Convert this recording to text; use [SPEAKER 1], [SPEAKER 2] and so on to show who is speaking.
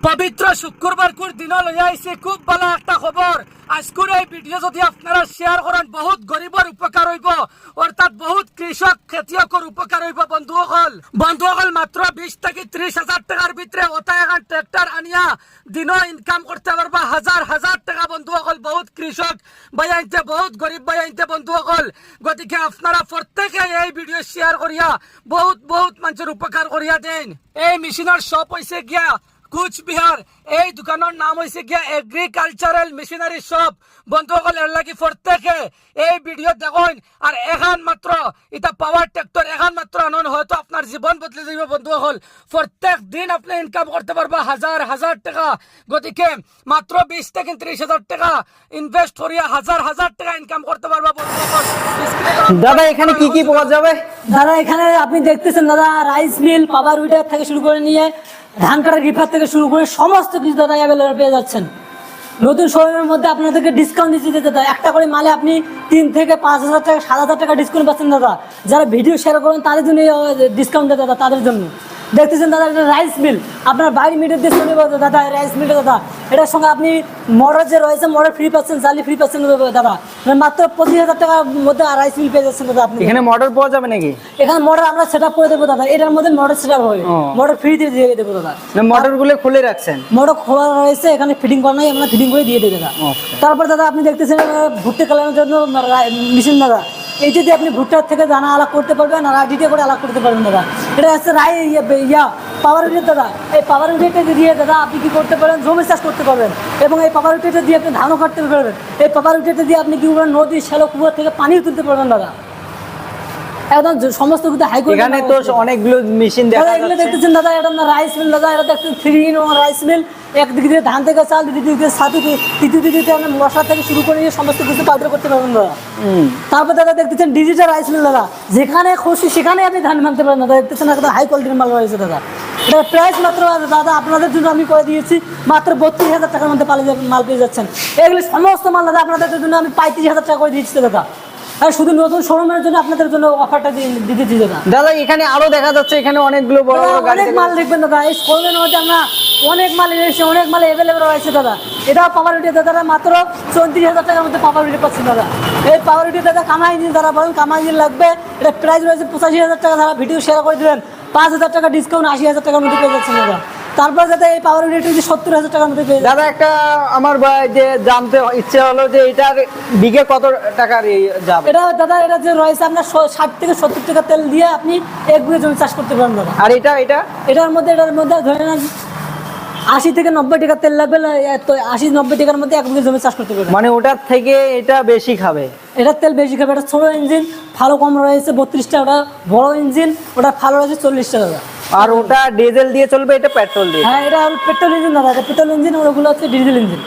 [SPEAKER 1] পবিত্র শুক্রবার দিন লইয়া আইছে খুব ভালো একটা খবর। আজকের এই ভিডিও যদি আপনারা শেয়ার করেন বহুত গরিবের উপকার হইব, অর্থাৎ বহুত কৃষক খেতিয়কর উপকার হইব। বন্ধুসকল মাত্র 20 থেকে 30,000 টাকার ভিতরে ওটা এখন ট্রাক্টর আনিয়া দিন ইনকাম করতে পারবা হাজার হাজার টাকা। বন্ধুসকল বহুত কৃষক ভাই আনতে, বহুত গরিব ভাই আনতে বন্ধুসকল। গতিকে আপনারা প্রত্যেকে এই ভিডিও শেয়ার করিয়া বহুত বহুত মানুষের উপকার করিয়া দেন। এই মেশিনের শপ হয়েছে গিয়া কুচবিহার। এই দোকানের নাম হয়েছে গিয়া এগ্রিকালচারাল মেশিনারি শপ। বন্ধুসকল এর লাগি প্রত্যেকে এই ভিডিও দেখুন। আর এখন মাত্র এটা পাওয়ার ট্রাক্টর এখন মাত্র আনন্দ, হয়তো আপনার জীবন বদলে যাবে। বন্ধুসকল প্রত্যেক দিন আপনি ইনকাম করতে পারবা হাজার হাজার টাকা। গতিকে মাত্র 20 থেকে 30,000 টাকা ইনভেস্ট করিয়া হাজার হাজার টাকা ইনকাম করতে পারবা। বন্ধুসকল
[SPEAKER 2] দাদা এখানে কি কি পাওয়া যাবে?
[SPEAKER 3] দাদা এখানে আপনি দেখতেছেন দাদা, রাইস মিল, পাওয়ার উইডার থেকে শুরু করে নিয়ে ধান কাটার রিফার থেকে শুরু করে সমস্ত কিছু দাদা অ্যাভেলেবল পেয়ে যাচ্ছেন। নতুন শোরুমের মধ্যে আপনাদেরকে ডিসকাউন্ট দিচ্ছে দাদা। একটা করে মালে আপনি 3 থেকে 5,000 টাকা 7,000 টাকা ডিসকাউন্ট পাচ্ছেন দাদা। যারা ভিডিও শেয়ার করেন তাদের জন্য ডিসকাউন্ট দেয় দাদা, তাদের জন্য। দেখতেছেন দাদা এটা রাইস মিল, আপনার 22 মিনিটের দিয়ে চলে যাবে দাদা। রাইস মিলটা দাদা এটার সঙ্গে আপনি মোটর যে রয়েছে মোটর ফ্রি পাচ্ছেন, জালি ফ্রি পাচ্ছেন দাদা। মাত্র 25,000 টাকার মধ্যে রাইস মিল পেয়ে যাচ্ছেন দাদা। আপনি
[SPEAKER 2] এখানে মোটর পাওয়া যাবে নাকি?
[SPEAKER 3] এখানে মোটর আমরা সেট আপ করে দেবো দাদা। এটার মধ্যে মোটর সেট আপ হবে, মোটর ফ্রি দিয়ে দেবো দাদা।
[SPEAKER 2] মোটর গুলো খুলে রাখছেন?
[SPEAKER 3] মোটর খোলা রয়েছে, এখানে ফিটিং করা নাই, আমরা ফিটিং করে দিয়ে দিই দাদা। তারপর দাদা আপনি দেখতেছেন ভুট্টা কালানোর জন্য মেশিন দাদা। এইটা দিয়ে আপনি ভুট্টার থেকে দানা আলাদা করতে পারবেন আর আইডিটা করে আলাদা করতে পারবেন দাদা। এটা হচ্ছে পাওয়ার উইডার দাদা। এই পাওয়ার উইডারটা দিয়ে দাদা আপনি কি করতে পারেন, জমি চাষ করতে পারবেন। এবং এই পাওয়ার উইডারটা দিয়ে আপনি ধানও কাটতে পারবেন। এই পাওয়ার উইডারটা দিয়ে আপনি কি করবেন, নদী শ্যালো কুয়ো থেকে পানিও তুলতে পারবেন দাদা। একদম সমস্ত কিছু হাই কোয়ালিটি।
[SPEAKER 2] এখানে তো অনেকগুলো মেশিন দেখা যাচ্ছে।
[SPEAKER 3] এগুলো দেখতেছেন দাদা, এটা রাইস মিল দাদা। এটা দেখতেন 3-in-1 রাইস মিল। একদিকে দিয়ে ধান থেকে চাল, দ্বিতীয় দিকে ছাতু, তৃতীয় দিকে আপনি মশলা থেকে শুরু করে নিয়ে সমস্ত কিছু পাউডার করতে পারবেন দাদা। তারপর দাদা দেখতেছেন ডিজিটাল রাইস মিল দাদা। যেখানে খুশি সেখানে আপনি ধান ভাঙতে পারেন দাদা। দেখতেছেন একটা হাই কোয়ালিটির মাল রয়েছে দাদা। এটা প্রাইস মাত্র দাদা আপনাদের জন্য আমি করে দিয়েছি মাত্র 32,000 টাকার মধ্যে মাল পেয়ে যাচ্ছেন। এগুলি সমস্ত মাল দাদা আপনাদের জন্য আমি 35,000 টাকা করে দিয়েছি দাদা। আর শুধু নতুন শোরুমের জন্য আপনাদের জন্য অফারটা দিতে দিই দাদা।
[SPEAKER 2] দাদা এখানে আরো দেখা যাচ্ছে এখানে অনেকগুলো বড় বড় গাড়ি,
[SPEAKER 3] অনেক মাল দেখবেন দাদা। এই শোরুমের মধ্যে আমরা অনেক মাল এনেছি, অনেক মাল অ্যাভেলেবল রয়েছে দাদা। এটাও পাওয়ার উইডার দাদা, মাত্র 34,000 টাকার মধ্যে পাওয়ার উইডার পাচ্ছেন দাদা। এই পাওয়ার উইডার দাদা কামা ইঞ্জিন দাদা, বলেন কামা ইঞ্জিন লাগবে। এটা প্রাইস রয়েছে 85,000 টাকা। দাদা ভিডিও শেয়ার করে দেবেন 5,000 টাকা ডিসকাউন্ট, 80,000 টাকার মধ্যে পেয়ে যাচ্ছেন দাদা। তারপর যাতে এই পাওয়ার উইডারটি 70,000 টাকার মধ্যে পেয়ে
[SPEAKER 2] দাদা একটা আমার যে জানতে ইচ্ছে হলো যে এটার বিঘে কত টাকার যাবে?
[SPEAKER 3] এটা দাদা এটা যে রয়েছে আপনার 60 থেকে 70 টাকা তেল দিয়ে আপনি 1 বিঘা জমি চাষ করতে পারেন দাদা।
[SPEAKER 2] আর
[SPEAKER 3] এটার মধ্যে ধরে নেন 80 থেকে 90 টাকা তেল লাগবে। 80-90 টাকার মধ্যে 1 বিঘা জমি চাষ করতে পারবেন।
[SPEAKER 2] মানে ওটার থেকে এটা বেশি খাবে?
[SPEAKER 3] এটার তেল বেশি খাবে। এটা ছোট ইঞ্জিন, ভালো কম রয়েছে 32টা। ওটা বড় ইঞ্জিন, ওটা ভালো রয়েছে 40টা দাদা।
[SPEAKER 2] আর ওটা ডিজেল দিয়ে চলবে, এটা পেট্রোল দিয়ে?
[SPEAKER 3] হ্যাঁ এটা পেট্রোল ইঞ্জিন দাদা। এটা পেট্রোল ইঞ্জিন, ওগুলো হচ্ছে ডিজেল ইঞ্জিন।